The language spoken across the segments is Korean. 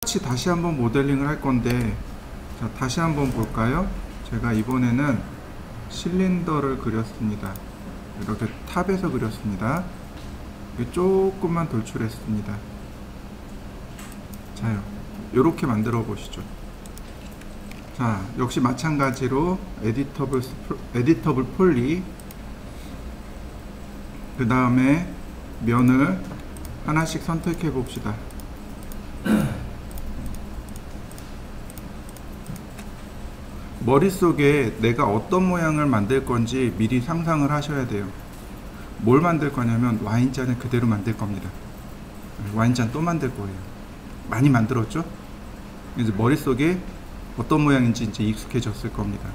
똑같이 다시 한번 모델링을 할 건데, 자, 다시 한번 볼까요? 제가 이번에는 실린더를 그렸습니다. 이렇게 탑에서 그렸습니다. 조금만 돌출했습니다. 자요, 이렇게 만들어 보시죠. 자, 역시 마찬가지로 에디터블 폴리, 그 다음에 면을 하나씩 선택해 봅시다. 머릿속에 내가 어떤 모양을 만들 건지 미리 상상을 하셔야 돼요. 뭘 만들 거냐면 와인잔을 그대로 만들 겁니다. 와인잔 또 만들 거예요. 많이 만들었죠? 이제 머릿속에 어떤 모양인지 이제 익숙해졌을 겁니다.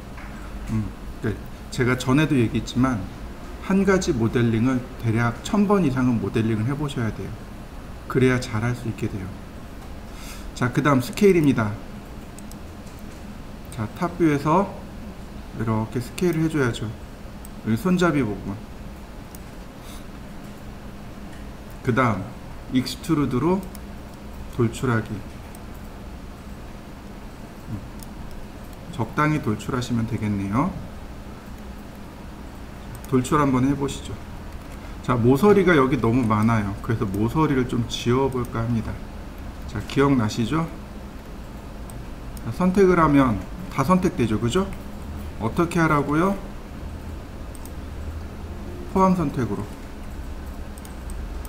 제가 전에도 얘기했지만 한 가지 모델링을 대략 1000번 이상은 모델링을 해 보셔야 돼요. 그래야 잘할 수 있게 돼요. 자, 그 다음 스케일입니다. 자, 탑뷰에서 이렇게 스케일을 해줘야죠. 여기 손잡이 부분. 그 다음 익스트루드로 돌출하기. 적당히 돌출하시면 되겠네요. 돌출 한번 해보시죠. 자, 모서리가 여기 너무 많아요. 그래서 모서리를 좀 지워볼까 합니다. 자, 기억나시죠? 자, 선택을 하면 다 선택되죠, 그죠? 어떻게 하라고요? 포함 선택으로.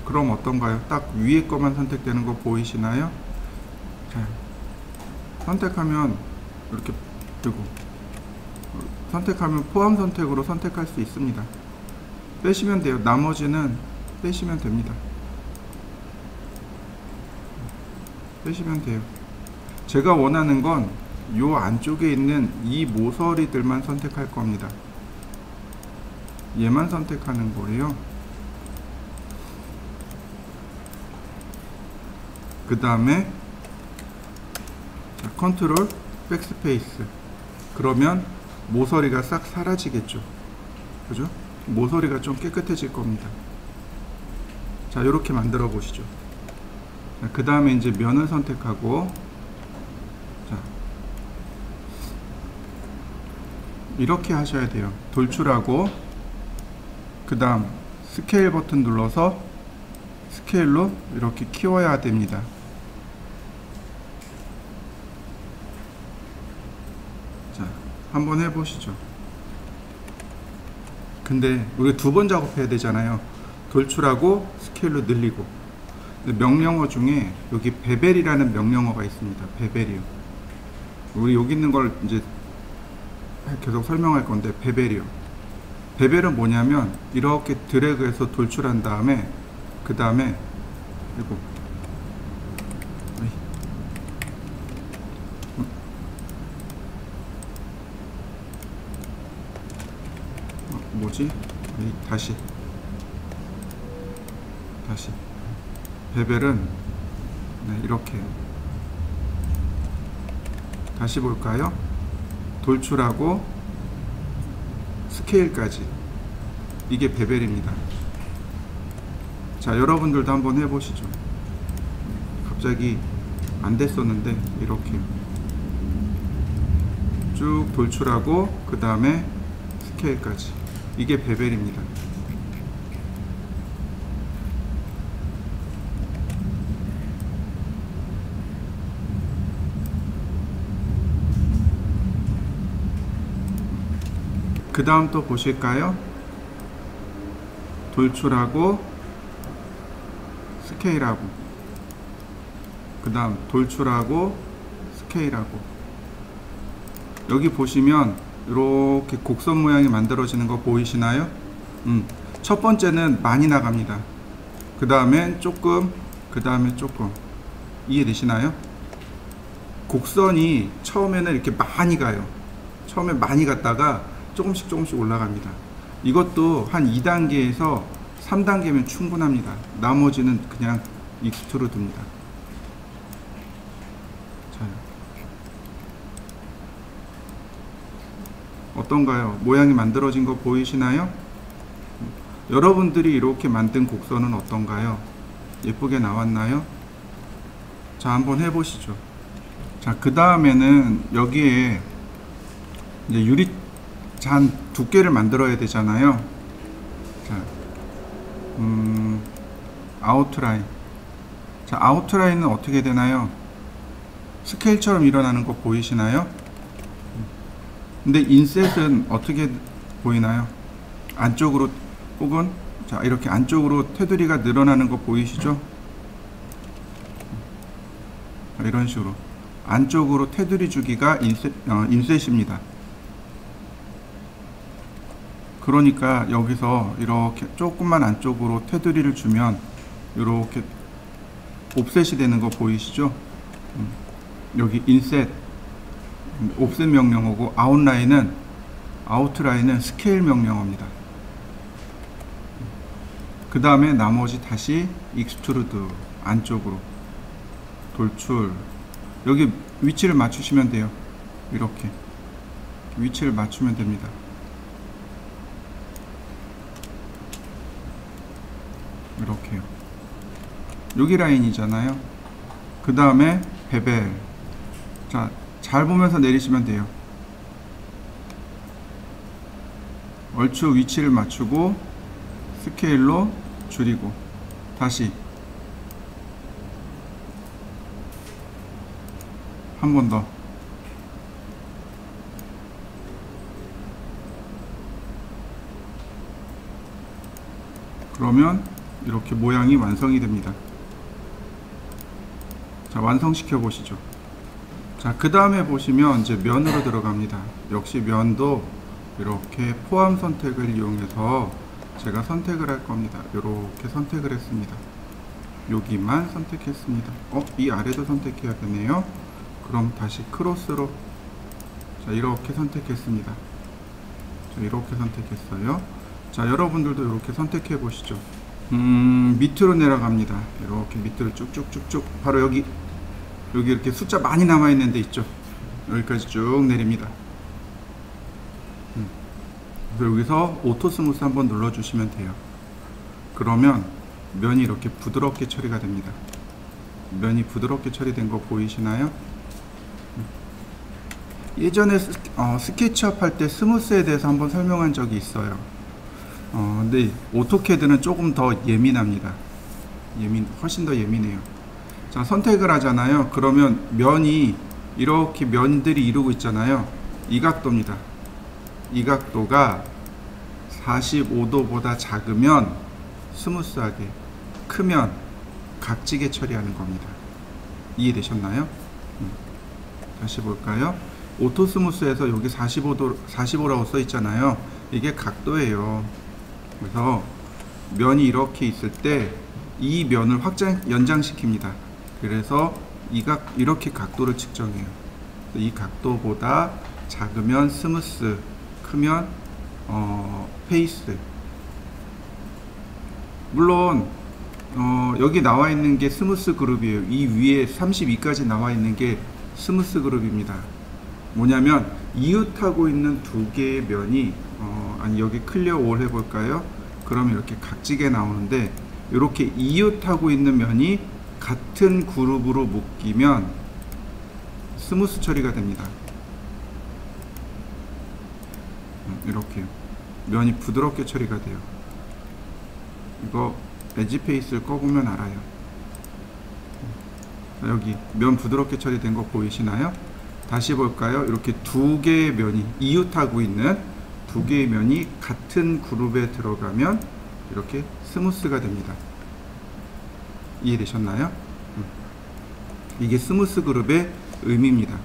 그럼 어떤가요? 딱 위에 것만 선택되는 거 보이시나요? 자, 선택하면 이렇게 뜨고, 선택하면 포함 선택으로 선택할 수 있습니다. 빼시면 돼요. 나머지는 빼시면 됩니다. 빼시면 돼요. 제가 원하는 건 요 안쪽에 있는 이 모서리들만 선택할 겁니다. 얘만 선택하는 거예요. 그 다음에 컨트롤 백스페이스. 그러면 모서리가 싹 사라지겠죠. 그죠? 모서리가 좀 깨끗해질 겁니다. 자, 이렇게 만들어 보시죠. 그 다음에 이제 면을 선택하고, 자, 이렇게 하셔야 돼요. 돌출하고, 그 다음 스케일 버튼 눌러서 스케일로 이렇게 키워야 됩니다. 자, 한번 해보시죠. 근데 우리 두 번 작업해야 되잖아요. 돌출하고 스케일로 늘리고. 명령어 중에 여기 베벨이라는 명령어가 있습니다. 베벨이요. 우리 여기 있는 걸 이제 계속 설명할 건데, 베벨이요. 베벨은 뭐냐면 이렇게 드래그해서 돌출한 다음에, 그 다음에 그리고 뭐지? 다시 베벨은 이렇게 다시 볼까요? 돌출하고 스케일까지. 이게 베벨입니다. 자, 여러분들도 한번 해보시죠. 갑자기 안 됐었는데 이렇게 쭉 돌출하고 그 다음에 스케일까지. 이게 베벨입니다. 그 다음 또 보실까요? 돌출하고 스케일하고, 그 다음 돌출하고 스케일하고. 여기 보시면 이렇게 곡선 모양이 만들어지는 거 보이시나요? 첫 번째는 많이 나갑니다. 그 다음엔 조금, 그 다음에 조금. 이해되시나요? 곡선이 처음에는 이렇게 많이 가요. 처음에 많이 갔다가 조금씩 올라갑니다. 이것도 한 2단계에서 3단계면 충분합니다. 나머지는 그냥 익스트루드입니다. 자, 어떤가요? 모양이 만들어진 거 보이시나요? 여러분들이 이렇게 만든 곡선은 어떤가요? 예쁘게 나왔나요? 자, 한번 해보시죠. 자, 그 다음에는 여기에 이제 유리 잔 두께를 만들어야 되잖아요. 자, 아웃라인. 자, 아웃라인은 어떻게 되나요? 스케일처럼 일어나는 거 보이시나요? 근데 인셋은 어떻게 보이나요? 안쪽으로, 혹은 자, 이렇게 안쪽으로 테두리가 늘어나는 거 보이시죠? 이런 식으로 안쪽으로 테두리 주기가 인셋입니다. 그러니까 여기서 이렇게 조금만 안쪽으로 테두리를 주면 이렇게 옵셋이 되는 거 보이시죠? 여기 인셋, 옵셋 명령어고, 아웃라인은 스케일 명령어입니다. 그 다음에 나머지 다시 익스트루드, 안쪽으로 돌출. 여기 위치를 맞추시면 돼요. 이렇게 위치를 맞추면 됩니다. 이렇게요. 여기 라인이잖아요. 그 다음에 베벨. 자, 잘 보면서 내리시면 돼요. 얼추 위치를 맞추고 스케일로 줄이고 다시 한 번 더. 그러면 이렇게 모양이 완성이 됩니다. 자, 완성시켜 보시죠. 자, 그 다음에 보시면 이제 면으로 들어갑니다. 역시 면도 이렇게 포함 선택을 이용해서 제가 선택을 할 겁니다. 이렇게 선택을 했습니다. 여기만 선택했습니다. 이 아래도 선택해야겠네요. 그럼 다시 크로스로, 자, 이렇게 선택했습니다. 자, 이렇게 선택했어요. 자, 여러분들도 이렇게 선택해 보시죠. 밑으로 내려갑니다. 이렇게 밑으로 쭉쭉쭉쭉, 바로 여기 이렇게 숫자 많이 남아 있는 데 있죠. 여기까지 쭉 내립니다. 그래서 여기서 오토 스무스 한번 눌러 주시면 돼요. 그러면 면이 이렇게 부드럽게 처리가 됩니다. 면이 부드럽게 처리된 거 보이시나요? 예전에 스케치업 할 때 스무스에 대해서 한번 설명한 적이 있어요. 근데 오토캐드는 조금 더 예민합니다. 훨씬 더 예민해요. 자, 선택을 하잖아요. 그러면 면이 이렇게 면들이 이루고 있잖아요. 이 각도입니다. 이 각도가 45도보다 작으면 스무스하게, 크면 각지게 처리하는 겁니다. 이해되셨나요? 다시 볼까요? 오토 스무스에서 여기 45라고 써 있잖아요. 이게 각도예요. 그래서 면이 이렇게 있을 때 이 면을 연장시킵니다. 그래서 이렇게 각도를 측정해요. 이 각도보다 작으면 스무스, 크면 페이스. 물론 여기 나와 있는 게 스무스 그룹이에요. 이 위에 32까지 나와 있는 게 스무스 그룹입니다. 뭐냐면 이웃하고 있는 두 개의 면이 아니, 여기 클리어 올 해볼까요? 그러면 이렇게 각지게 나오는데, 이렇게 이웃하고 있는 면이 같은 그룹으로 묶이면 스무스 처리가 됩니다. 이렇게요. 면이 부드럽게 처리가 돼요. 이거 에지 페이스를 꺼보면 알아요. 여기 면 부드럽게 처리된 거 보이시나요? 다시 볼까요? 이렇게 두 개의 면이 이웃하고 있는 두 개의 면이 같은 그룹에 들어가면 이렇게 스무스가 됩니다. 이해되셨나요? 이게 스무스 그룹의 의미입니다.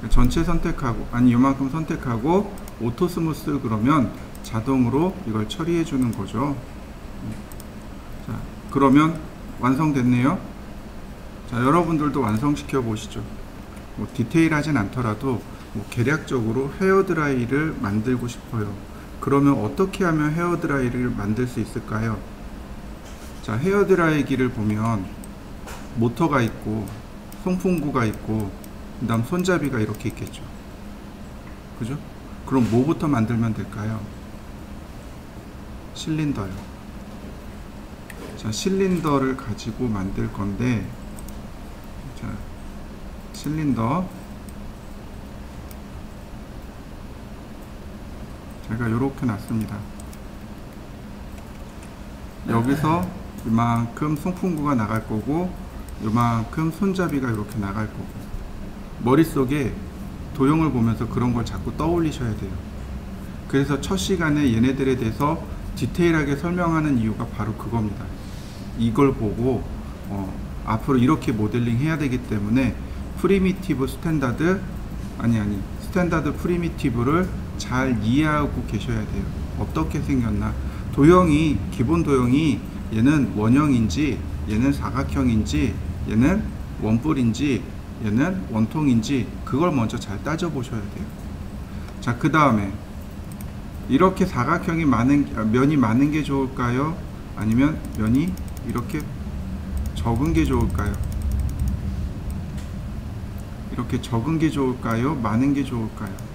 전체 선택하고, 아니 요만큼 선택하고 오토 스무스 그러면 자동으로 이걸 처리해 주는 거죠. 자, 그러면 완성됐네요. 자, 여러분들도 완성시켜 보시죠. 뭐 디테일하진 않더라도 개략적으로 헤어드라이를 만들고 싶어요. 그러면 어떻게 하면 헤어드라이를 만들 수 있을까요? 자, 헤어드라이기를 보면 모터가 있고 송풍구가 있고 그 다음 손잡이가 이렇게 있겠죠. 그죠? 그럼 뭐부터 만들면 될까요? 실린더요. 자, 실린더를 가지고 만들 건데, 자, 실린더 제가 이렇게 놨습니다. 여기서 이만큼 송풍구가 나갈 거고 이만큼 손잡이가 이렇게 나갈 거고, 머릿속에 도형을 보면서 그런 걸 자꾸 떠올리셔야 돼요. 그래서 첫 시간에 얘네들에 대해서 디테일하게 설명하는 이유가 바로 그겁니다. 이걸 보고 앞으로 이렇게 모델링 해야 되기 때문에 프리미티브 스탠다드 스탠다드 프리미티브를 잘 이해하고 계셔야 돼요. 어떻게 생겼나, 도형이, 기본 도형이 얘는 원형인지 얘는 사각형인지 얘는 원뿔인지 얘는 원통인지 그걸 먼저 잘 따져 보셔야 돼요. 자, 그 다음에 이렇게 사각형이 면이 많은 게 좋을까요? 아니면 면이 이렇게 적은 게 좋을까요? 이렇게 적은 게 좋을까요? 많은 게 좋을까요?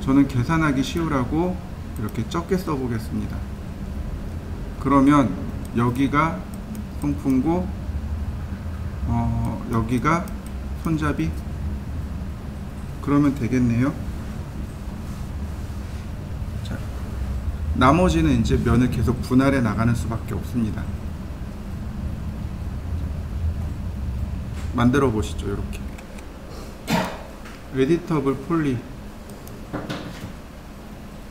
저는 계산하기 쉬우라고 이렇게 적게 써보겠습니다. 그러면 여기가 송풍구, 여기가 손잡이, 그러면 되겠네요. 자, 나머지는 이제 면을 계속 분할해 나가는 수밖에 없습니다. 만들어 보시죠. 이렇게 에디터블 폴리,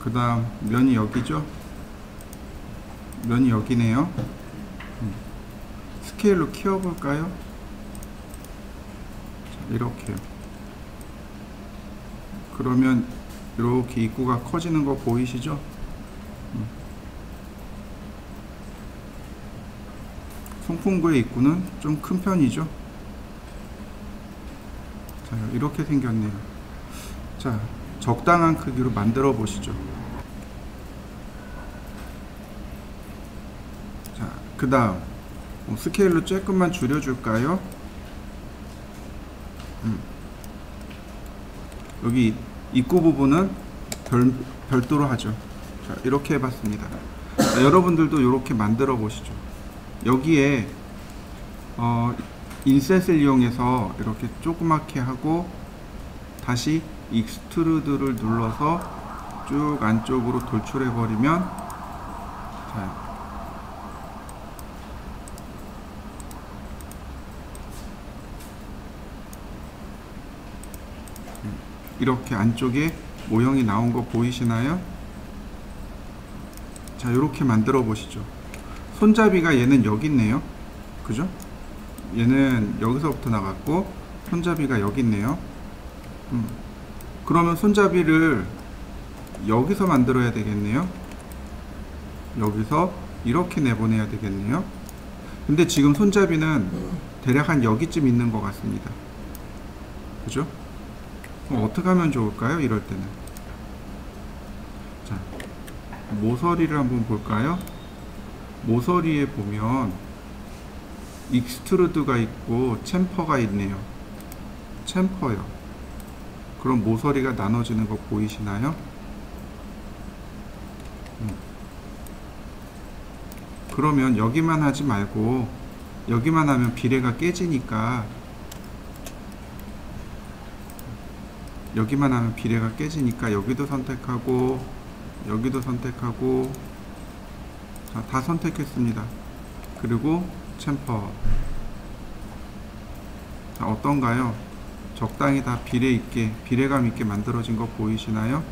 그 다음 면이 여기죠. 면이 여기네요. 스케일로 키워볼까요? 자, 이렇게요. 그러면 이렇게 입구가 커지는 거 보이시죠? 송풍구의 입구는 좀 큰 편이죠. 자, 이렇게 생겼네요. 자, 적당한 크기로 만들어 보시죠. 자, 그 다음 스케일로 조금만 줄여줄까요? 여기 입구 부분은 별도로 하죠. 자, 이렇게 해봤습니다. 자, 여러분들도 이렇게 만들어 보시죠. 여기에 인셋을 이용해서 이렇게 조그맣게 하고 다시 익스트루드를 눌러서 쭉 안쪽으로 돌출해 버리면, 자, 이렇게 안쪽에 모형이 나온 거 보이시나요? 자, 이렇게 만들어 보시죠. 손잡이가 얘는 여기 있네요. 그죠? 얘는 여기서부터 나갔고 손잡이가 여기 있네요. 그러면 손잡이를 여기서 만들어야 되겠네요. 여기서 이렇게 내보내야 되겠네요. 근데 지금 손잡이는 대략 한 여기쯤 있는 것 같습니다. 그죠? 그럼 어떻게 하면 좋을까요? 이럴 때는. 자, 모서리를 한번 볼까요? 모서리에 보면 익스트루드가 있고 챔퍼가 있네요. 챔퍼요. 그럼 모서리가 나눠지는 거 보이시나요? 그러면 여기만 하지 말고 여기만 하면 비례가 깨지니까, 여기만 하면 비례가 깨지니까 여기도 선택하고 여기도 선택하고, 자, 다 선택했습니다. 그리고 챔퍼. 자, 어떤가요? 적당히 다 비례감 있게 만들어진 거 보이시나요?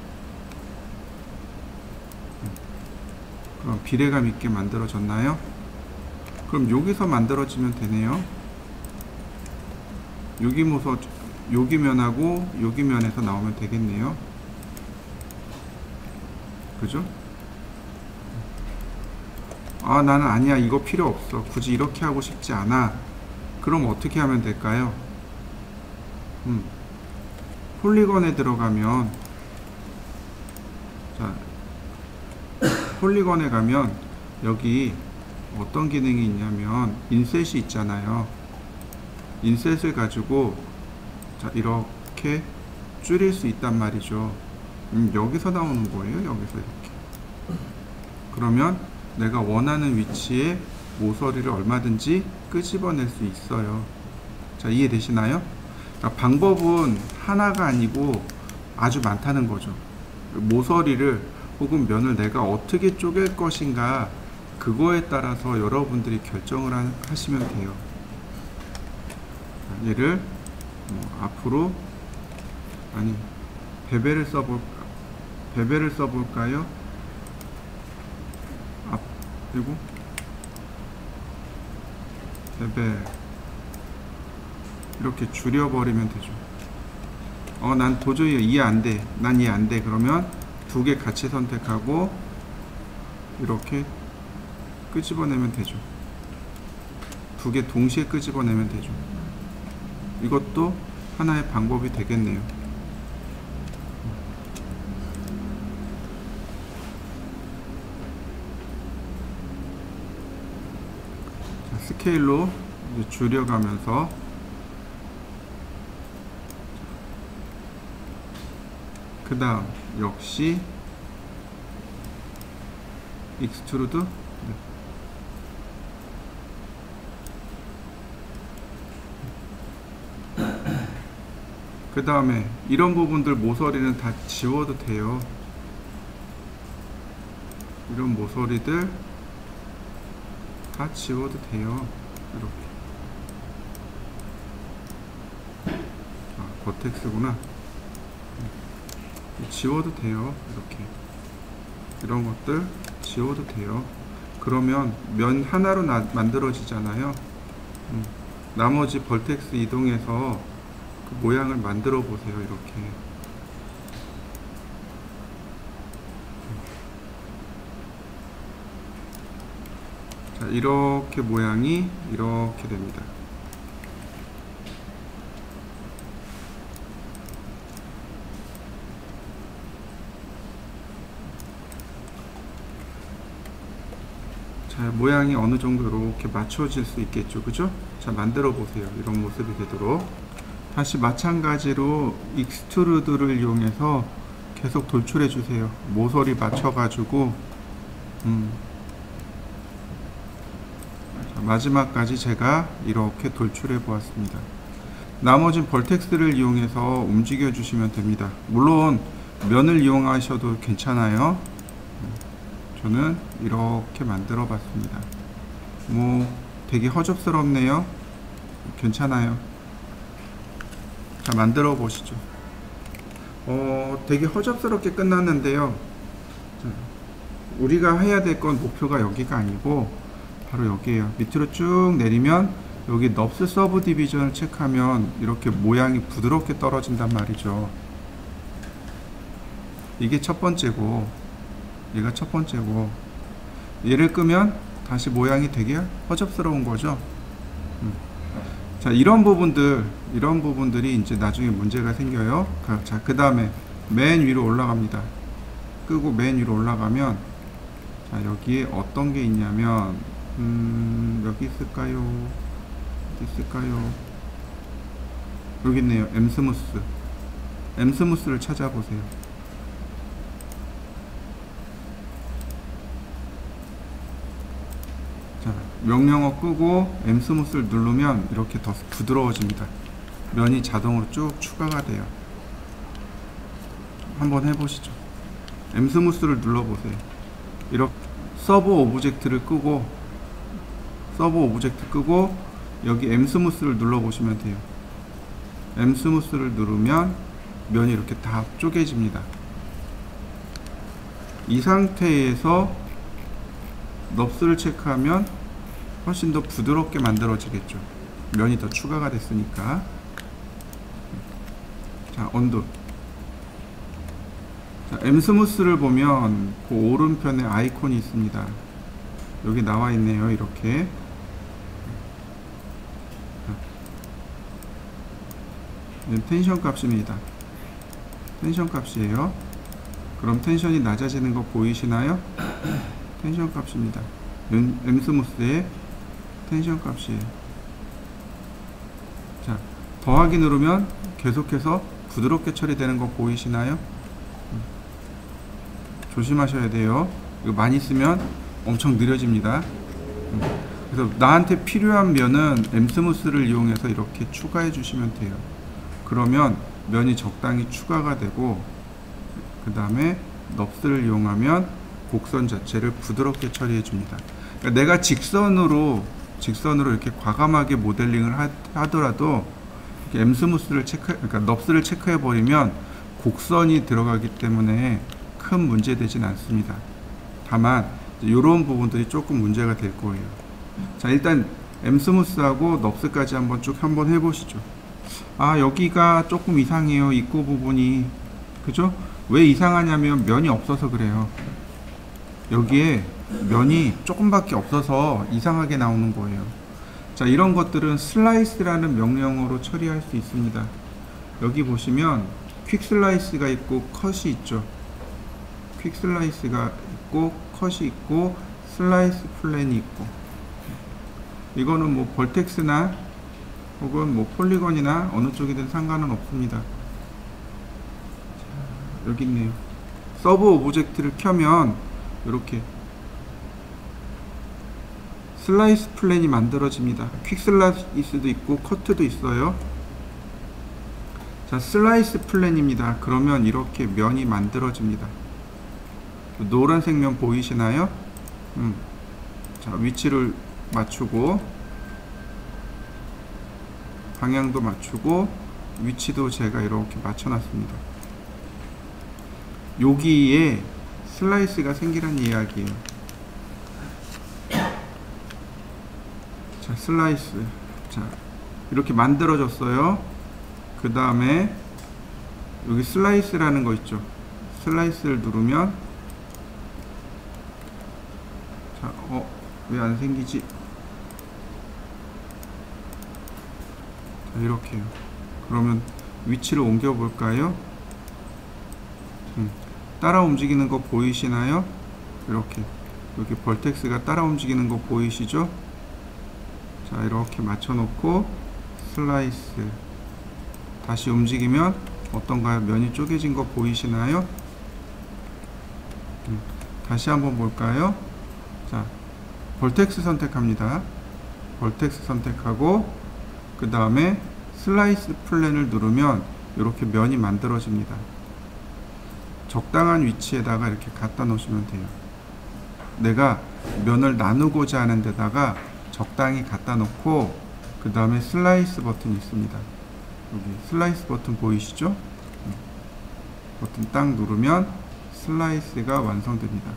그럼 비례감 있게 만들어졌나요? 그럼 여기서 만들어지면 되네요. 여기 면하고 여기 면에서 나오면 되겠네요. 그죠? 아, 나는 아니야, 이거 필요 없어, 굳이 이렇게 하고 싶지 않아. 그럼 어떻게 하면 될까요? 폴리건에 들어가면, 자, 폴리건에 가면 여기 어떤 기능이 있냐면 인셋이 있잖아요. 인셋을 가지고, 자, 이렇게 줄일 수 있단 말이죠. 여기서 나오는 거예요. 여기서 이렇게. 그러면 내가 원하는 위치에 모서리를 얼마든지 끄집어낼 수 있어요. 자, 이해되시나요? 그러니까 방법은 하나가 아니고 아주 많다는 거죠. 모서리를 혹은 면을 내가 어떻게 쪼갤 것인가, 그거에 따라서 여러분들이 결정을 하시면 돼요. 얘를 앞으로, 아니, 베벨을 써볼까요? 그리고 베벨 이렇게 줄여버리면 되죠. 난 도저히 이해 안 돼. 난 이해 안 돼. 그러면 두 개 같이 선택하고 이렇게 끄집어내면 되죠. 두 개 동시에 끄집어내면 되죠. 이것도 하나의 방법이 되겠네요. 자, 스케일로 이제 줄여가면서 그 다음 역시 익스트루드. 네. 그 다음에 이런 부분들 모서리는 다 지워도 돼요. 이런 모서리들 다 지워도 돼요. 이렇게. 버텍스구나. 지워도 돼요. 이렇게. 이런 것들 지워도 돼요. 그러면 면 하나로 만들어지잖아요. 나머지 벌텍스 이동해서 그 모양을 만들어 보세요. 이렇게. 자, 이렇게 모양이 이렇게 됩니다. 자, 모양이 어느 정도 이렇게 맞춰질 수 있겠죠. 그죠? 자, 만들어 보세요. 이런 모습이 되도록. 다시 마찬가지로 익스트루드를 이용해서 계속 돌출해 주세요. 모서리 맞춰 가지고 자, 마지막까지 제가 이렇게 돌출해 보았습니다. 나머진 벌텍스를 이용해서 움직여 주시면 됩니다. 물론 면을 이용하셔도 괜찮아요. 저는 이렇게 만들어 봤습니다. 되게 허접스럽네요. 괜찮아요. 자, 만들어 보시죠. 되게 허접스럽게 끝났는데요. 자, 우리가 해야 될 건 목표가 여기가 아니고 바로 여기에요. 밑으로 쭉 내리면 여기 넙스 서브 디비전을 체크하면 이렇게 모양이 부드럽게 떨어진단 말이죠. 이게 첫 번째고, 얘가 첫 번째고, 얘를 끄면 다시 모양이 되게 허접스러운 거죠. 자, 이런 부분들이 이제 나중에 문제가 생겨요. 자, 그 다음에 맨 위로 올라갑니다. 끄고 맨 위로 올라가면, 자, 여기에 어떤 게 있냐면, 여기 있을까요? 어디 있을까요? 여기 있네요. 엠스무스를 찾아보세요. 자, 명령어 끄고 엠스무스를 누르면 이렇게 더 부드러워집니다. 면이 자동으로 쭉 추가가 돼요. 한번 해보시죠. 엠스무스를 눌러보세요. 이렇게 서브 오브젝트를 끄고 여기 엠스무스를 눌러보시면 돼요. 엠스무스를 누르면 면이 이렇게 다 쪼개집니다. 이 상태에서 넙스를 체크하면 훨씬 더 부드럽게 만들어지겠죠. 면이 더 추가가 됐으니까. 자, 언두. 자, 엠스무스를 보면 그 오른편에 아이콘이 있습니다. 여기 나와 있네요. 이렇게. 텐션 값입니다. 텐션 값이에요. 그럼 텐션이 낮아지는 거 보이시나요? 텐션 값입니다. 엠스무스의 텐션 값이에요. 자, 더하기 누르면 계속해서 부드럽게 처리되는 거 보이시나요? 조심하셔야 돼요. 이거 많이 쓰면 엄청 느려집니다. 그래서 나한테 필요한 면은 엠스무스를 이용해서 이렇게 추가해 주시면 돼요. 그러면 면이 적당히 추가가 되고, 그 다음에 넙스를 이용하면 곡선 자체를 부드럽게 처리해 줍니다. 그러니까 내가 직선으로 이렇게 과감하게 모델링을 하더라도 엠스무스를 그러니까 넙스를 체크해 버리면 곡선이 들어가기 때문에 큰 문제 되진 않습니다. 다만 이런 부분들이 조금 문제가 될 거예요. 자, 일단 엠스무스하고 넙스까지 한번 해보시죠. 아, 여기가 조금 이상해요. 입구 부분이. 그죠? 왜 이상하냐면 면이 없어서 그래요. 여기에 면이 조금밖에 없어서 이상하게 나오는 거예요. 자, 이런 것들은 슬라이스라는 명령어로 처리할 수 있습니다. 여기 보시면 퀵 슬라이스가 있고 컷이 있죠. 퀵 슬라이스가 있고 컷이 있고 슬라이스 플랜이 있고, 이거는 뭐 벌텍스나 혹은 뭐 폴리건이나 어느 쪽이든 상관은 없습니다. 자, 여기 있네요. 서브 오브젝트를 켜면 이렇게 슬라이스 플랜이 만들어집니다. 퀵 슬라이스도 있고 커트도 있어요. 자, 슬라이스 플랜입니다. 그러면 이렇게 면이 만들어집니다. 노란색 면 보이시나요? 자, 위치를 맞추고 방향도 맞추고 위치도 제가 이렇게 맞춰놨습니다. 여기에 슬라이스가 생기란 이야기예요. 자, 슬라이스. 자, 이렇게 만들어졌어요. 그 다음에 여기 슬라이스라는 거 있죠. 슬라이스를 누르면, 자, 왜 안 생기지? 자, 이렇게요. 그러면 위치를 옮겨 볼까요? 따라 움직이는 거 보이시나요? 이렇게 여기 벌텍스가 따라 움직이는 거 보이시죠? 자, 이렇게 맞춰 놓고 슬라이스 다시 움직이면 어떤가요? 면이 쪼개진 거 보이시나요? 다시 한번 볼까요? 자, 벌텍스 선택합니다. 벌텍스 선택하고 그 다음에 슬라이스 플랜을 누르면 이렇게 면이 만들어집니다. 적당한 위치에다가 이렇게 갖다 놓으시면 돼요. 내가 면을 나누고자 하는 데다가 적당히 갖다 놓고 그 다음에 슬라이스 버튼이 있습니다. 여기 슬라이스 버튼 보이시죠? 버튼 딱 누르면 슬라이스가 완성됩니다.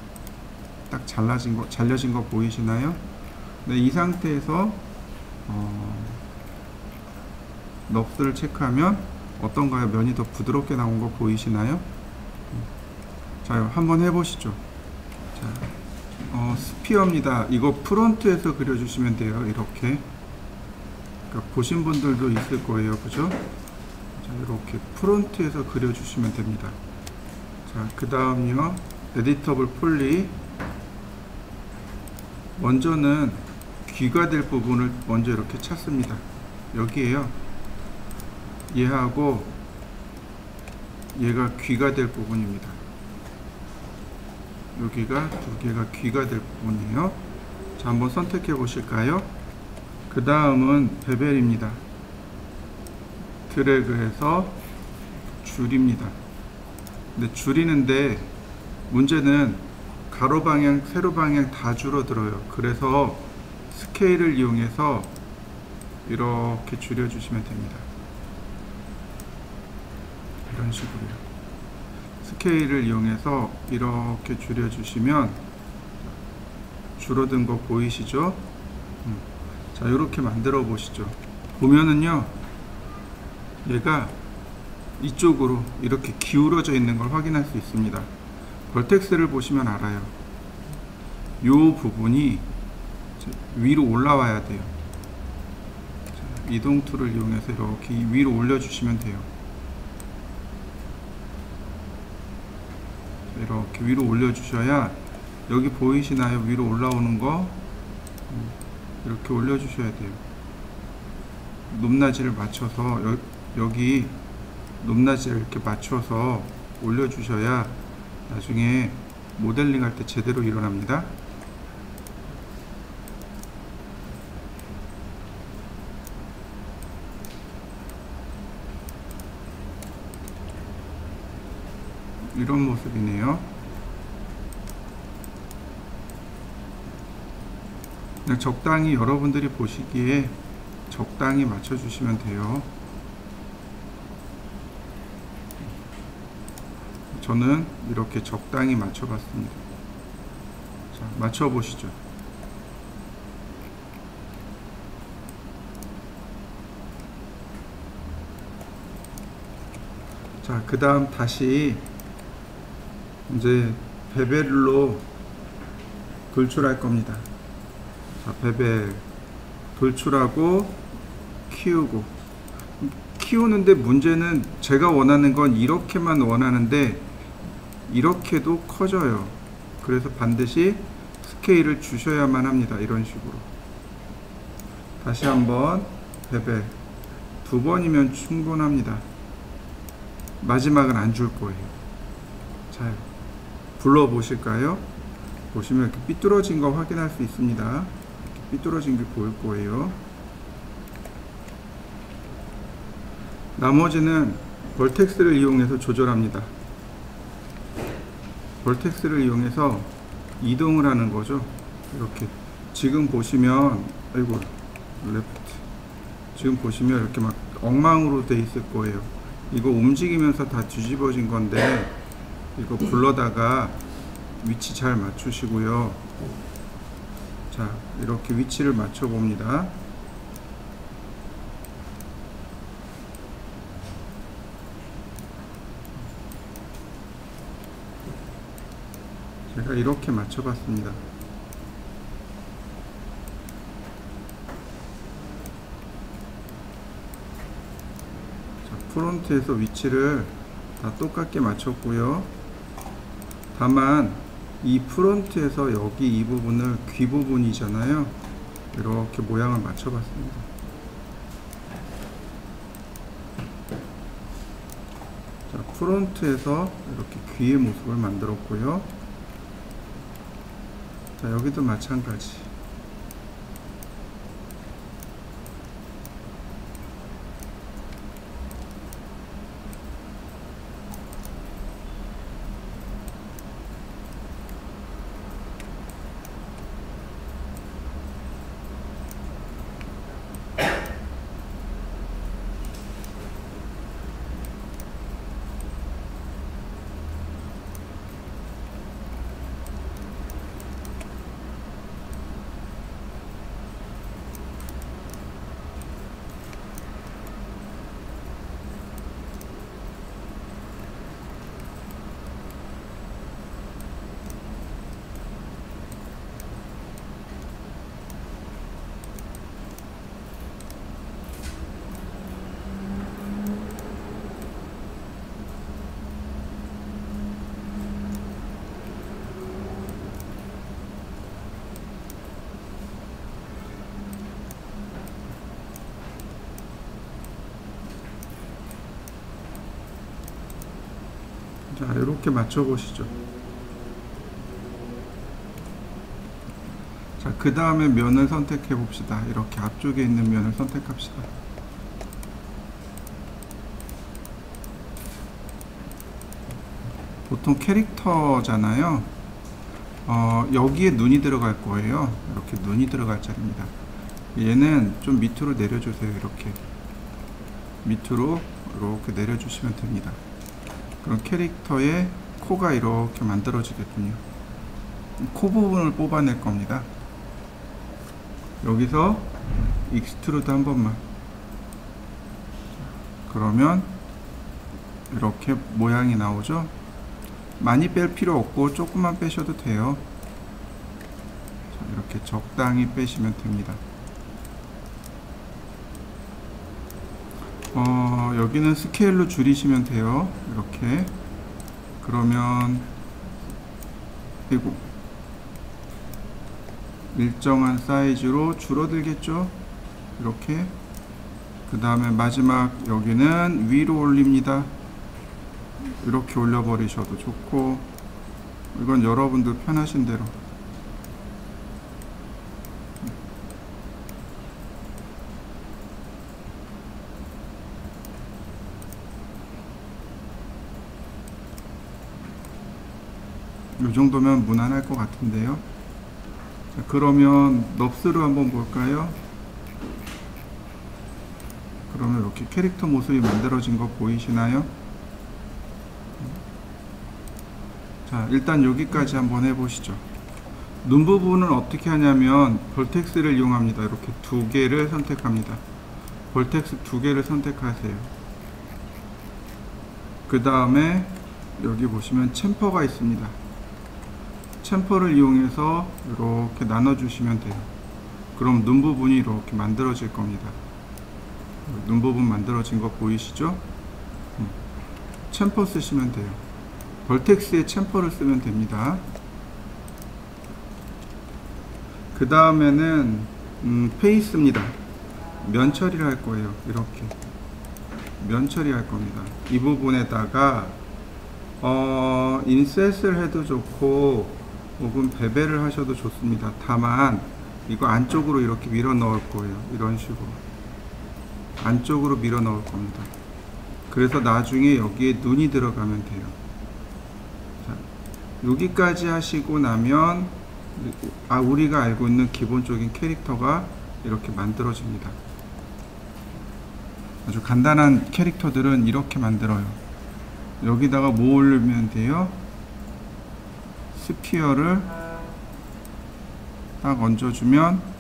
딱 잘려진 거 보이시나요? 네, 이 상태에서 넙스를 체크하면 어떤가요? 면이 더 부드럽게 나온 거 보이시나요? 자, 한번 해보시죠. 자, 스피어입니다. 이거 프론트에서 그려주시면 돼요. 이렇게. 그러니까 보신 분들도 있을 거예요. 그죠? 자, 이렇게 프론트에서 그려주시면 됩니다. 자, 그 다음요. 에디터블 폴리. 먼저는 귀가 될 부분을 먼저 이렇게 찾습니다. 여기에요. 얘하고 얘가 귀가 될 부분입니다. 여기가 두 개가 귀가 될 부분이에요. 자, 한번 선택해 보실까요? 그 다음은 베벨입니다. 드래그해서 줄입니다. 근데 줄이는데 문제는 가로 방향, 세로 방향 다 줄어들어요. 그래서 스케일을 이용해서 이렇게 줄여주시면 됩니다. 이런 식으로요. 스케일을 이용해서 이렇게 줄여주시면 줄어든 거 보이시죠? 자, 이렇게 만들어 보시죠. 보면은요, 얘가 이쪽으로 이렇게 기울어져 있는 걸 확인할 수 있습니다. 벌텍스를 보시면 알아요. 이 부분이 위로 올라와야 돼요. 자, 이동 툴을 이용해서 이렇게 위로 올려주시면 돼요. 이렇게 위로 올려주셔야, 여기 보이시나요? 위로 올라오는 거 이렇게 올려주셔야 돼요. 높낮이를 맞춰서 여기 높낮이를 이렇게 맞춰서 올려주셔야 나중에 모델링 할 때 제대로 일어납니다. 이런 모습이네요. 그냥 적당히 여러분들이 보시기에 적당히 맞춰주시면 돼요. 저는 이렇게 적당히 맞춰봤습니다. 자, 맞춰보시죠. 자, 그 다음 다시 이제 베벨로 돌출할 겁니다. 자, 베벨 돌출하고 키우는데 문제는 제가 원하는 건 이렇게만 원하는데 이렇게도 커져요. 그래서 반드시 스케일을 주셔야만 합니다. 이런 식으로 다시 한번 베벨 2번이면 충분합니다. 마지막은 안 줄 거예요. 자, 불러 보실까요? 보시면 이렇게 삐뚤어진 거 확인할 수 있습니다. 이렇게 삐뚤어진 게 보일 거예요. 나머지는 벌텍스를 이용해서 조절합니다. 벌텍스를 이용해서 이동을 하는 거죠. 이렇게 지금 보시면 아이고 레프트 지금 보시면 이렇게 막 엉망으로 돼 있을 거예요. 이거 움직이면서 다 뒤집어진 건데 이거 불러다가 위치 잘 맞추시고요. 자, 이렇게 위치를 맞춰 봅니다. 제가 이렇게 맞춰 봤습니다. 프론트에서 위치를 다 똑같게 맞췄고요. 다만 이 프론트에서 여기 이 부분을 귀 부분이잖아요. 이렇게 모양을 맞춰 봤습니다. 자, 프론트에서 이렇게 귀의 모습을 만들었고요. 자, 여기도 마찬가지. 자, 이렇게 맞춰 보시죠. 자, 그 다음에 면을 선택해 봅시다. 이렇게 앞쪽에 있는 면을 선택합시다. 보통 캐릭터잖아요. 여기에 눈이 들어갈 거예요. 이렇게 눈이 들어갈 자리입니다. 얘는 좀 밑으로 내려주세요. 이렇게 밑으로 이렇게 내려주시면 됩니다. 그럼 캐릭터의 코가 이렇게 만들어지겠군요. 코 부분을 뽑아낼 겁니다. 여기서 익스트루드 한 번만. 그러면 이렇게 모양이 나오죠. 많이 뺄 필요 없고 조금만 빼셔도 돼요. 자, 이렇게 적당히 빼시면 됩니다. 여기는 스케일로 줄이시면 돼요. 이렇게. 그러면 그리고 일정한 사이즈로 줄어들겠죠. 이렇게. 그 다음에 마지막 여기는 위로 올립니다. 이렇게 올려버리셔도 좋고, 이건 여러분들 편하신 대로. 이 정도면 무난할 것 같은데요. 자, 그러면 넙스로 한번 볼까요? 그러면 이렇게 캐릭터 모습이 만들어진 거 보이시나요? 자, 일단 여기까지 한번 해보시죠. 눈 부분은 어떻게 하냐면 벌텍스를 이용합니다. 이렇게 두 개를 선택합니다. 벌텍스 두 개를 선택하세요. 그 다음에 여기 보시면 챔퍼가 있습니다. 챔퍼를 이용해서 이렇게 나눠주시면 돼요. 그럼 눈 부분이 이렇게 만들어질 겁니다. 눈 부분 만들어진 거 보이시죠? 챔퍼 쓰시면 돼요. 벌텍스에 챔퍼를 쓰면 됩니다. 그 다음에는 페이스입니다. 면 처리를 할 거예요. 이렇게 면 처리할 겁니다. 이 부분에다가 인셋을 해도 좋고 혹은 베벨을 하셔도 좋습니다. 다만 이거 안쪽으로 이렇게 밀어 넣을 거예요. 이런 식으로 안쪽으로 밀어 넣을 겁니다. 그래서 나중에 여기에 눈이 들어가면 돼요. 자, 여기까지 하시고 나면 우리가 알고 있는 기본적인 캐릭터가 이렇게 만들어집니다. 아주 간단한 캐릭터들은 이렇게 만들어요. 여기다가 뭐 올리면 돼요? 스피어를 딱 얹어주면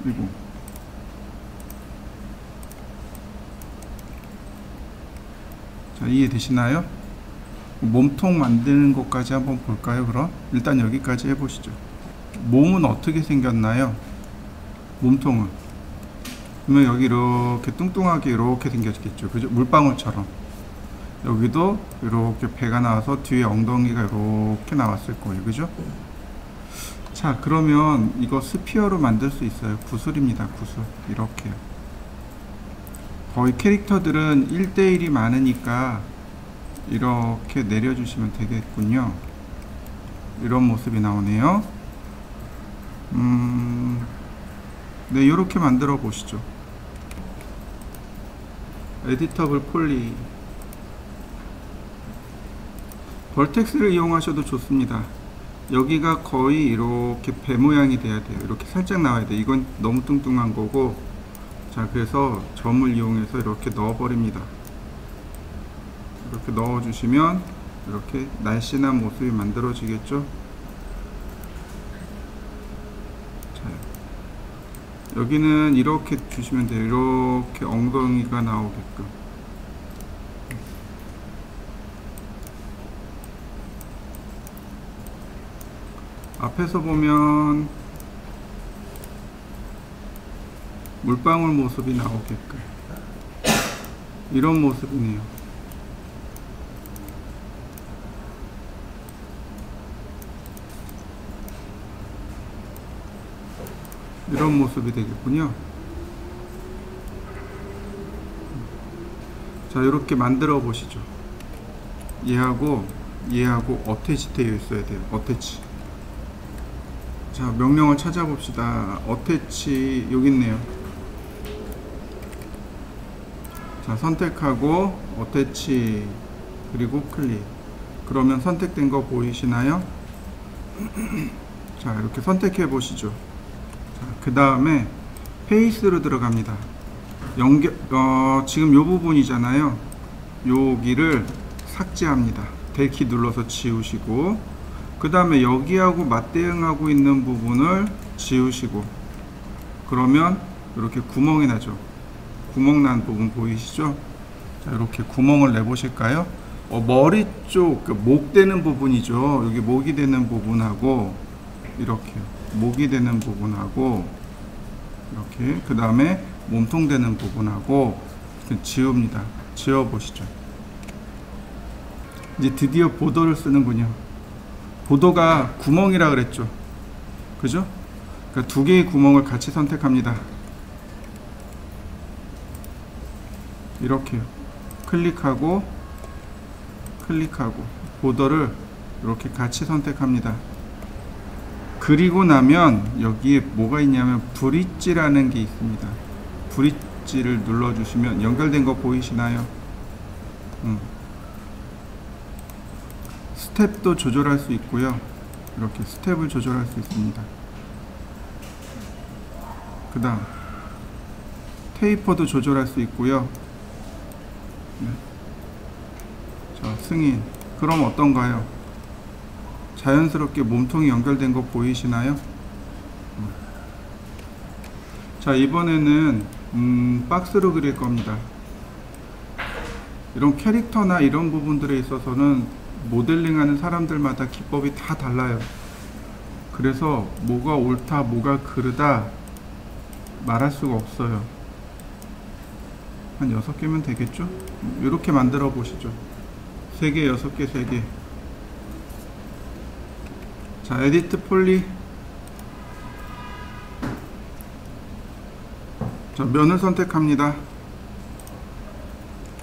그리고 자, 이해되시나요? 몸통 만드는 것까지 한번 볼까요? 그럼 일단 여기까지 해보시죠. 몸은 어떻게 생겼나요? 몸통은 그러면 여기 이렇게 뚱뚱하게 이렇게 생겼겠죠. 그죠? 물방울처럼. 여기도 이렇게 배가 나와서 뒤에 엉덩이가 이렇게 나왔을 거예요. 그죠? 자, 그러면 이거 스피어로 만들 수 있어요. 구슬입니다. 구슬. 이렇게요. 거의 캐릭터들은 1대1이 많으니까 이렇게 내려주시면 되겠군요. 이런 모습이 나오네요. 네, 이렇게 만들어 보시죠. 에디터블 폴리 벌텍스를 이용하셔도 좋습니다. 여기가 거의 이렇게 배 모양이 돼야 돼요. 이렇게 살짝 나와야 돼요. 이건 너무 뚱뚱한 거고, 자, 그래서 점을 이용해서 이렇게 넣어 버립니다. 이렇게 넣어 주시면 이렇게 날씬한 모습이 만들어지겠죠. 자, 여기는 이렇게 주시면 돼요. 이렇게 엉덩이가 나오게끔. 앞에서 보면 물방울 모습이 나오게끔 이런 모습이네요. 이런 모습이 되겠군요. 자, 이렇게 만들어 보시죠. 얘하고 어태치 되어 있어야 돼요. 어태치. 자, 명령을 찾아봅시다. 어태치 여기 있네요. 자, 선택하고 어태치 그리고 클릭. 그러면 선택된 거 보이시나요? 자, 이렇게 선택해 보시죠. 자, 그 다음에 페이스로 들어갑니다. 지금 요 부분이잖아요. 여기를 삭제합니다. 델키 눌러서 지우시고, 그 다음에 여기하고 맞대응하고 있는 부분을 지우시고, 그러면 이렇게 구멍이 나죠. 구멍 난 부분 보이시죠? 자, 이렇게 구멍을 내보실까요? 머리 쪽, 목 되는 부분이죠. 여기 목이 되는 부분하고, 이렇게 목이 되는 부분하고, 이렇게, 그 다음에 몸통 되는 부분하고 지웁니다. 지워보시죠. 이제 드디어 보도를 쓰는군요. 보도가 구멍이라 그랬죠. 그죠? 그러니까 두 개의 구멍을 같이 선택합니다. 이렇게요. 클릭하고 보도를 이렇게 같이 선택합니다. 그리고 나면 여기에 뭐가 있냐면 브릿지라는 게 있습니다. 브릿지를 눌러주시면 연결된 거 보이시나요? 스텝도 조절할 수 있고요. 이렇게 스텝을 조절할 수 있습니다. 그 다음 테이퍼도 조절할 수 있고요. 네. 자, 승인. 그럼 어떤가요? 자연스럽게 몸통이 연결된 거 보이시나요? 자, 이번에는 박스로 그릴 겁니다. 이런 캐릭터나 이런 부분들에 있어서는 모델링하는 사람들마다 기법이 다 달라요. 그래서 뭐가 옳다 뭐가 그르다 말할 수가 없어요. 한 6개면 되겠죠? 이렇게 만들어 보시죠. 3개, 6개, 3개. 자, 에디트 폴리. 자, 면을 선택합니다.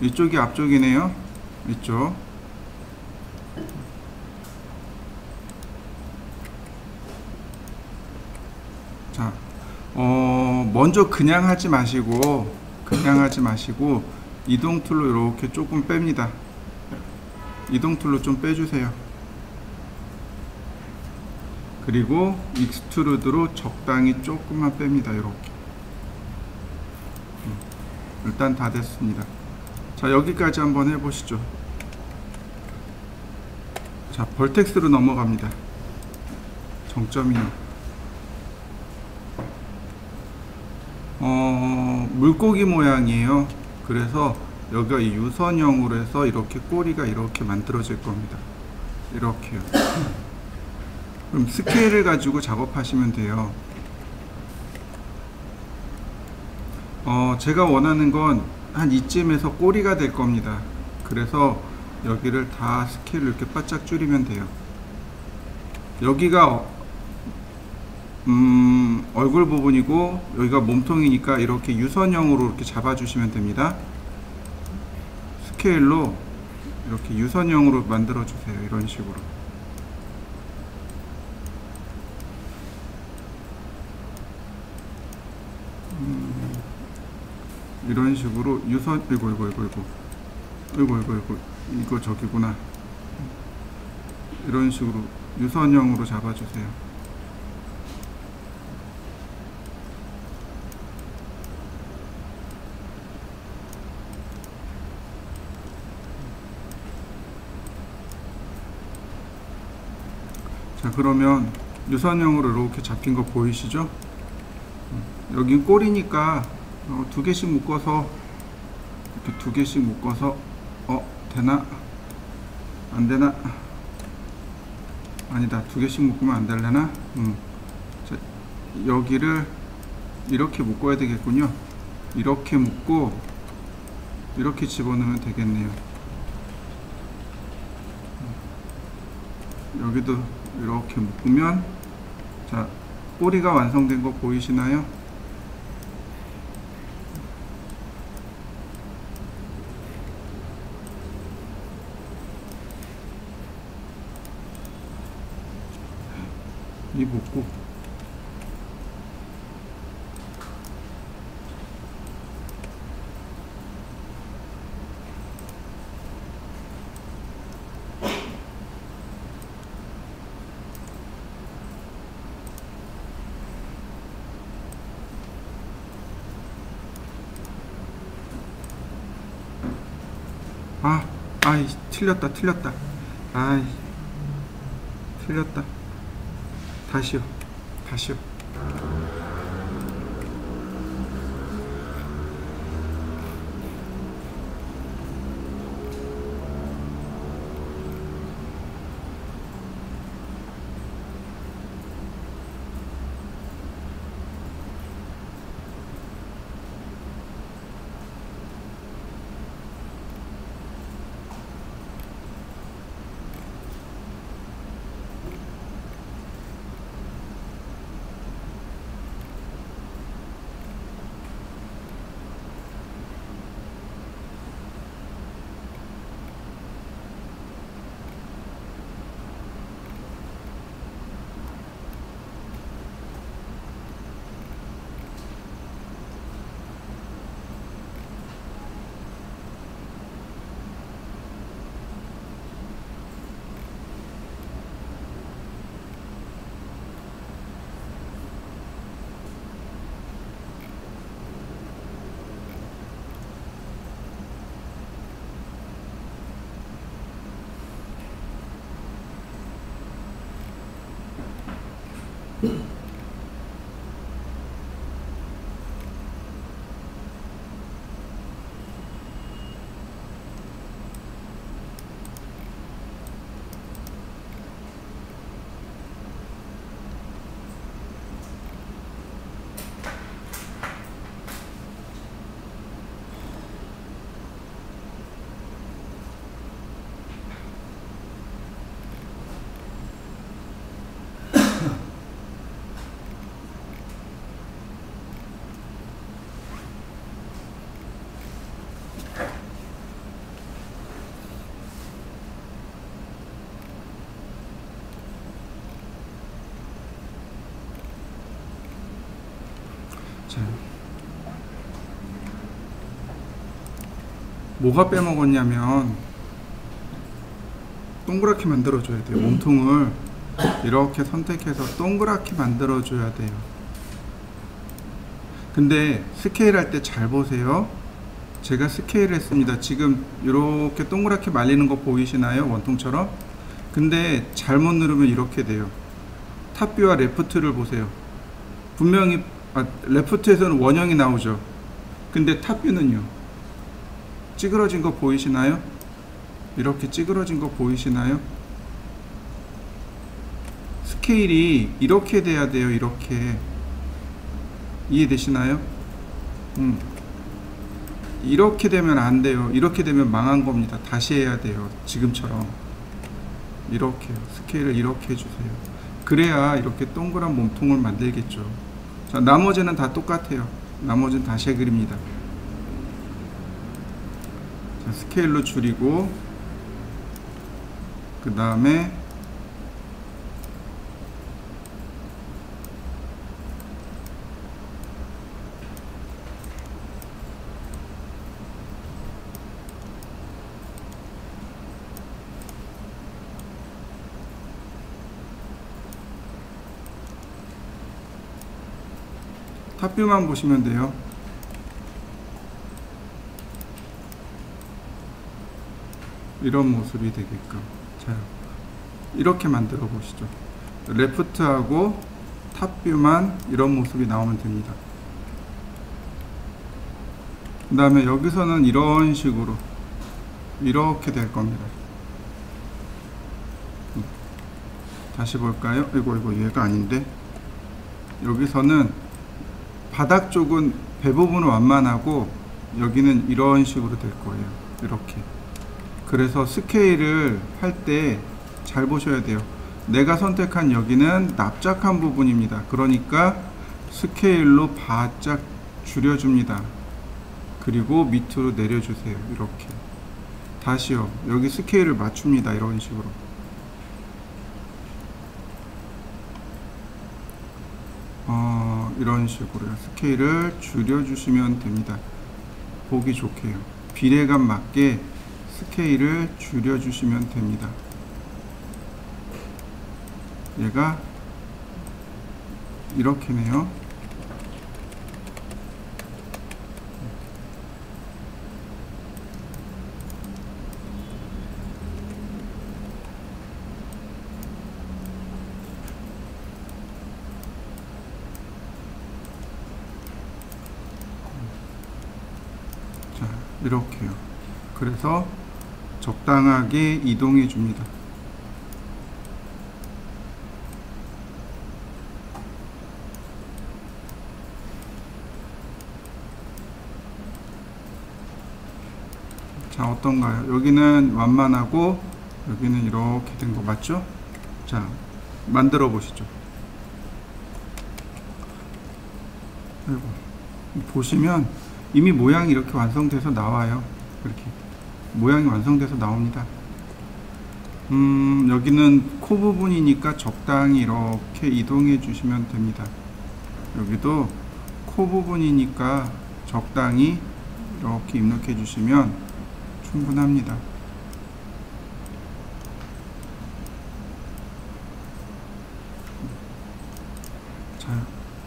이쪽이 앞쪽이네요. 이쪽. 자, 먼저 그냥 하지 마시고 이동 툴로 이렇게 조금 뺍니다. 이동 툴로 좀 빼주세요. 그리고 익스트루드로 적당히 조금만 뺍니다. 이렇게. 일단 다 됐습니다. 자, 여기까지 한번 해보시죠. 자, 벌텍스로 넘어갑니다. 정점이요. 물고기 모양이에요. 그래서 여기가 유선형으로 해서 이렇게 꼬리가 이렇게 만들어질 겁니다. 이렇게요. 그럼 스케일을 가지고 작업하시면 돼요. 제가 원하는 건 한 이쯤에서 꼬리가 될 겁니다. 그래서 여기를 다 스케일을 이렇게 바짝 줄이면 돼요. 여기가 얼굴 부분이고 여기가 몸통이니까 이렇게 유선형으로 이렇게 잡아주시면 됩니다. 스케일로 이렇게 유선형으로 만들어 주세요. 이런 식으로. 이런 식으로 유선, 이거 저기구나. 이런 식으로 유선형으로 잡아주세요. 자, 그러면 유선형으로 이렇게 잡힌 거 보이시죠? 여긴 꼬리니까 2개씩 묶어서 이렇게 2개씩 묶어서 되나? 안 되나? 아니다. 2개씩 묶으면 안 되려나? 자, 여기를 이렇게 묶어야 되겠군요. 이렇게 묶고 이렇게 집어넣으면 되겠네요. 여기도 이렇게 묶으면, 자, 꼬리가 완성된 거 보이시나요? 이 묶고 아이 틀렸다. 아이 틀렸다. 다시요. 자, 뭐가 빼먹었냐면 동그랗게 만들어줘야 돼요. 몸통을 이렇게 선택해서 동그랗게 만들어줘야 돼요. 근데 스케일 할 때 잘 보세요. 제가 스케일 했습니다. 지금 이렇게 동그랗게 말리는 거 보이시나요? 원통처럼. 근데 잘못 누르면 이렇게 돼요. 탑뷰와 레프트를 보세요. 분명히 레프트에서는 원형이 나오죠. 근데 탑뷰는요, 찌그러진 거 보이시나요? 이렇게 찌그러진 거 보이시나요? 스케일이 이렇게 돼야 돼요. 이렇게. 이해되시나요? 이렇게 되면 안 돼요. 이렇게 되면 망한 겁니다. 다시 해야 돼요. 지금처럼 이렇게 스케일을 이렇게 해주세요. 그래야 이렇게 동그란 몸통을 만들겠죠. 자, 나머지는 다 똑같아요. 나머지는 다 쉐글입니다. 자, 스케일로 줄이고, 그 다음에 탑뷰만 보시면 돼요. 이런 모습이 되게끔. 자, 이렇게 만들어 보시죠. 레프트하고 탑뷰만 이런 모습이 나오면 됩니다. 그 다음에 여기서는 이런 식으로 이렇게 될 겁니다. 다시 볼까요? 이거 얘가 아닌데, 여기서는 바닥 쪽은 배 부분은 완만하고 여기는 이런 식으로 될 거예요. 이렇게. 그래서 스케일을 할 때 잘 보셔야 돼요. 내가 선택한 여기는 납작한 부분입니다. 그러니까 스케일로 바짝 줄여줍니다. 그리고 밑으로 내려주세요. 이렇게. 다시요. 여기 스케일을 맞춥니다. 이런 식으로. 이런 식으로요. 스케일을 줄여주시면 됩니다. 보기 좋게요. 비례감 맞게 스케일을 줄여주시면 됩니다. 얘가 이렇게네요. 자, 이렇게요. 그래서 적당하게 이동해 줍니다. 자, 어떤가요? 여기는 완만하고 여기는 이렇게 된 거 맞죠? 자, 만들어 보시죠. 아이고, 보시면 이미 모양이 이렇게 완성돼서 나와요. 이렇게 모양이 완성돼서 나옵니다. 여기는 코 부분이니까 적당히 이렇게 이동해 주시면 됩니다. 여기도 코 부분이니까 적당히 이렇게 입력해 주시면 충분합니다. 자,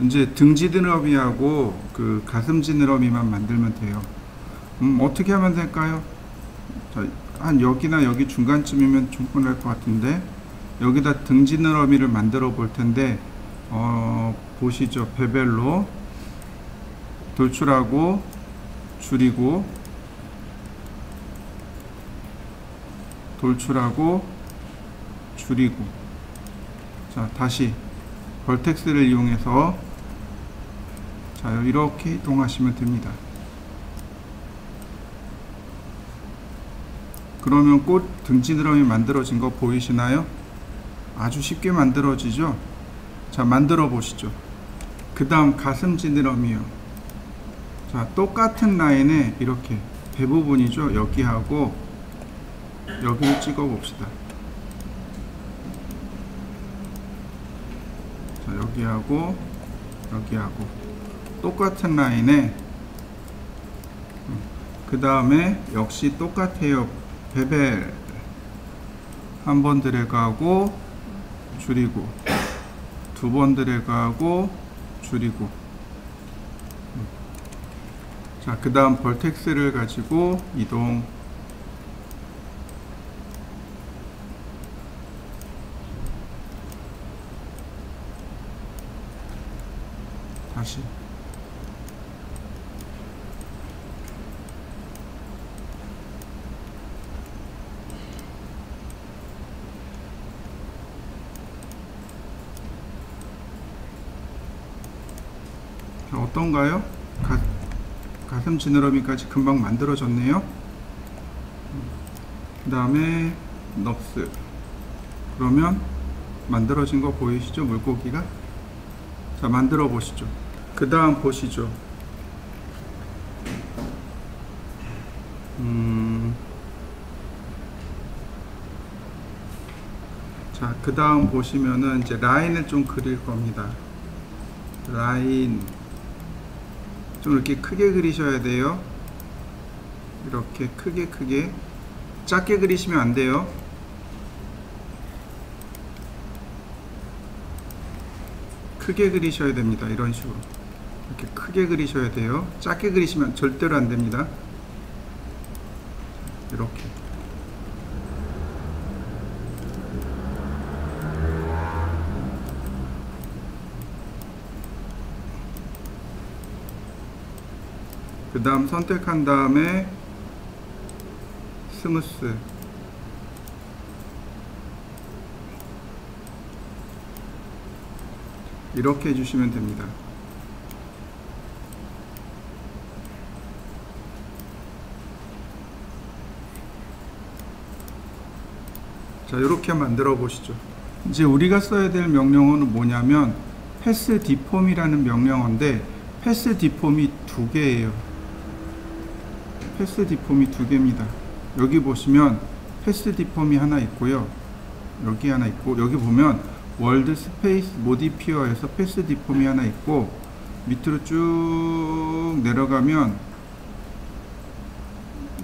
이제 등 지느러미하고 그 가슴 지느러미만 만들면 돼요. 어떻게 하면 될까요? 자, 한 여기나 여기 중간쯤이면 충분할 것 같은데, 여기다 등 지느러미를 만들어 볼 텐데, 보시죠. 베벨로 돌출하고 줄이고 돌출하고 줄이고. 자, 다시 벌텍스를 이용해서 자, 이렇게 이동하시면 됩니다. 그러면 꽃 등지드럼이 만들어진 거 보이시나요? 아주 쉽게 만들어지죠? 자, 만들어 보시죠. 그 다음 가슴 지드럼이요. 자, 똑같은 라인에 이렇게 배 부분이죠. 여기하고 여기를 찍어 봅시다. 자, 여기하고 여기하고 똑같은 라인에 그 다음에 역시 똑같아요. 베벨 한 번 드래그하고 줄이고 두 번 드래그하고 줄이고. 자, 그 다음 벌텍스를 가지고 이동. 다시 자, 어떤가요? 가슴 지느러미까지 금방 만들어졌네요. 그 다음에 넙스. 그러면 만들어진 거 보이시죠? 물고기가. 자, 만들어 보시죠. 그 다음 보시죠. 자, 그 다음 보시면은 이제 라인을 좀 그릴 겁니다. 라인 좀 이렇게 크게 그리셔야 돼요. 이렇게 크게. 작게 그리시면 안 돼요. 크게 그리셔야 됩니다. 이런 식으로 이렇게 크게 그리셔야 돼요. 작게 그리시면 절대로 안 됩니다. 이렇게. 그 다음 선택한 다음에 스무스. 이렇게 해주시면 됩니다. 자, 이렇게 만들어 보시죠. 이제 우리가 써야 될 명령어는 뭐냐면 패스 디폼이라는 명령어인데 패스 디폼이 두 개예요. 패스 디폼이 두 개입니다. 여기 보시면 패스 디폼이 하나 있고요. 여기 하나 있고, 여기 보면 월드 스페이스 모디피어에서 패스 디폼이 하나 있고, 밑으로 쭉 내려가면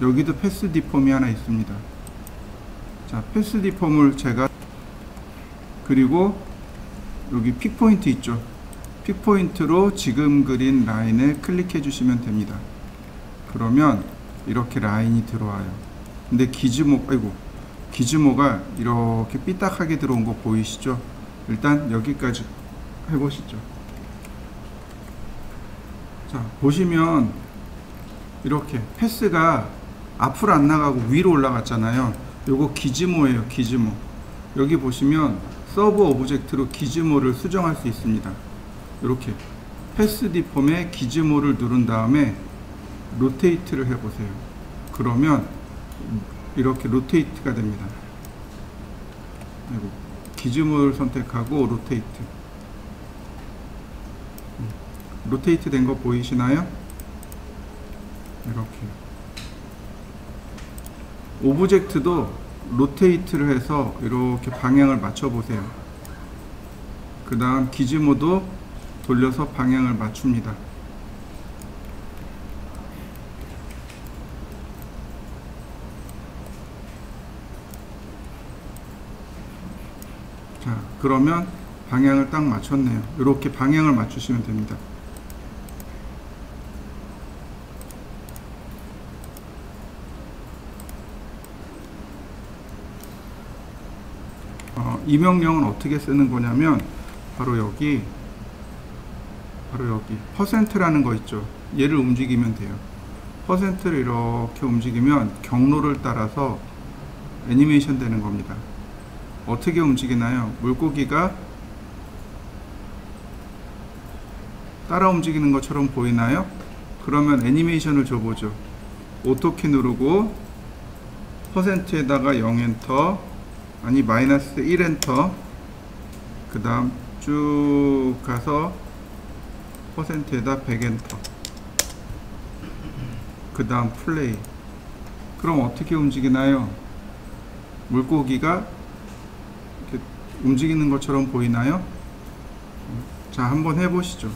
여기도 패스 디폼이 하나 있습니다. 자, 패스 디폼을 제가, 그리고 여기 픽 포인트 있죠. 픽 포인트로 지금 그린 라인을 클릭해 주시면 됩니다. 그러면 이렇게 라인이 들어와요. 근데 기즈모가 이렇게 삐딱하게 들어온 거 보이시죠? 일단 여기까지 해보시죠. 자, 보시면 이렇게 패스가 앞으로 안 나가고 위로 올라갔잖아요. 요거 기즈모예요. 기즈모. 여기 보시면 서브 오브젝트로 기즈모를 수정할 수 있습니다. 이렇게 패스 디폼에 기즈모를 누른 다음에 로테이트를 해보세요. 그러면 이렇게 로테이트가 됩니다. 기즈모를 선택하고 로테이트. 로테이트 된 거 보이시나요? 이렇게. 오브젝트도 로테이트를 해서 이렇게 방향을 맞춰 보세요. 그 다음 기즈모도 돌려서 방향을 맞춥니다. 자, 그러면 방향을 딱 맞췄네요. 이렇게 방향을 맞추시면 됩니다. 이 명령은 어떻게 쓰는 거냐면 바로 여기 퍼센트라는 거 있죠. 얘를 움직이면 돼요. 퍼센트를 이렇게 움직이면 경로를 따라서 애니메이션 되는 겁니다. 어떻게 움직이나요? 물고기가 따라 움직이는 것처럼 보이나요? 그러면 애니메이션을 줘보죠. 오토키 누르고 퍼센트에다가 0엔터, 아니 마이너스 1엔터, 그 다음 쭉 가서 퍼센트에다 100엔터, 그 다음 플레이. 그럼 어떻게 움직이나요? 물고기가 이렇게 움직이는 것처럼 보이나요? 자, 한번 해보시죠.